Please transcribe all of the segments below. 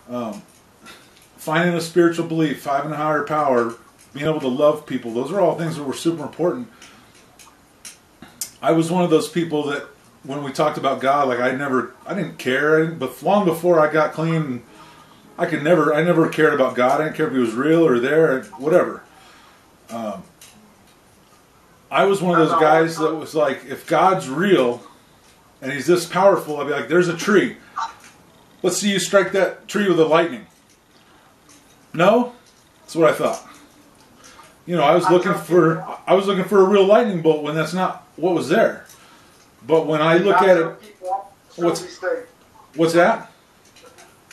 Finding a spiritual belief, having a higher power, being able to love people. Those are all things that were super important. I was one of those people that when we talked about God, like I didn't care. But long before I got clean, I never cared about God. I didn't care if He was real or there, whatever. I was one of those guys that was like, if God's real and He's this powerful, I'd be like, there's a tree. Let's see you strike that tree with a lightning. No? That's what I thought. You know, I was looking for a real lightning bolt when that's not what was there. But when I look at it, what's that?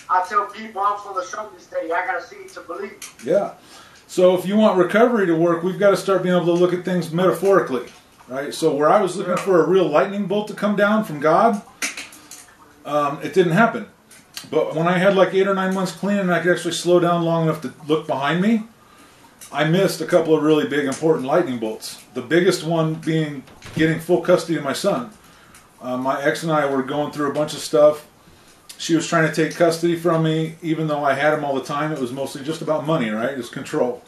I tell people I'm from the show this day. I gotta see it to believe. Yeah. So if you want recovery to work, we've got to start being able to look at things metaphorically, right? So where I was looking for a real lightning bolt to come down from God, it didn't happen. But when I had like 8 or 9 months clean and I could actually slow down long enough to look behind me, I missed a couple of really big important lightning bolts. The biggest one being getting full custody of my son. My ex and I were going through a bunch of stuff. She was trying to take custody from me, even though I had him all the time. It was mostly just about money, right? It was control.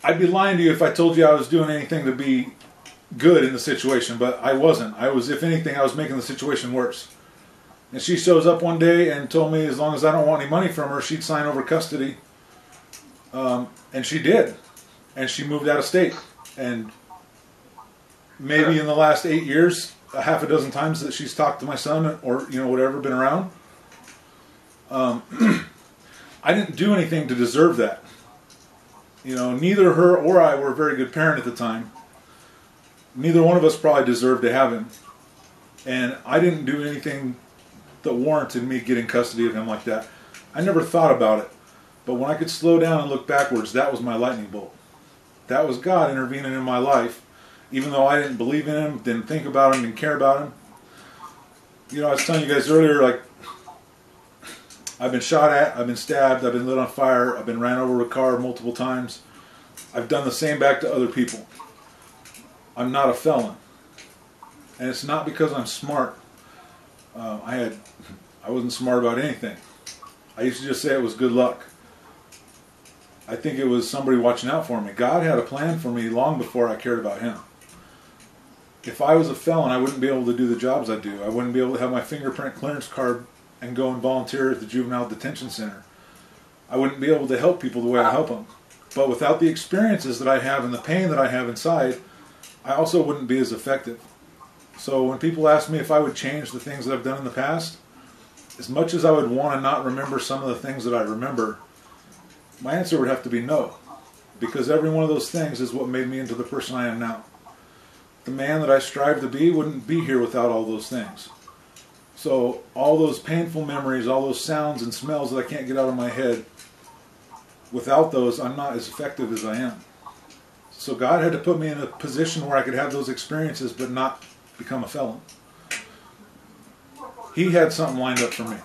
I'd be lying to you if I told you I was doing anything to be good in the situation, but I wasn't. If anything, I was making the situation worse. And she shows up one day and told me as long as I don't want any money from her, she'd sign over custody. And she did. And she moved out of state. And maybe in the last 8 years, a half a dozen times that she's talked to my son or, you know, whatever, been around. I didn't do anything to deserve that. You know, neither her or I were a very good parent at the time. Neither one of us probably deserved to have him. And I didn't do anything that warranted me getting custody of him like that. I never thought about it. But when I could slow down and look backwards, that was my lightning bolt. That was God intervening in my life. Even though I didn't believe in Him, didn't think about Him, didn't care about Him. You know, I was telling you guys earlier, like, I've been shot at, I've been stabbed, I've been lit on fire, I've been ran over with a car multiple times. I've done the same back to other people. I'm not a felon. And it's not because I'm smart. I wasn't smart about anything. I used to just say it was good luck. I think it was somebody watching out for me. God had a plan for me long before I cared about Him. If I was a felon, I wouldn't be able to do the jobs I do. I wouldn't be able to have my fingerprint clearance card and go and volunteer at the juvenile detention center. I wouldn't be able to help people the way I help them. But without the experiences that I have and the pain that I have inside, I also wouldn't be as effective. So when people ask me if I would change the things that I've done in the past, as much as I would want to not remember some of the things that I remember, my answer would have to be no. Because every one of those things is what made me into the person I am now. The man that I strive to be wouldn't be here without all those things. So all those painful memories, all those sounds and smells that I can't get out of my head, without those, I'm not as effective as I am. So God had to put me in a position where I could have those experiences but not become a felon. He had something lined up for me.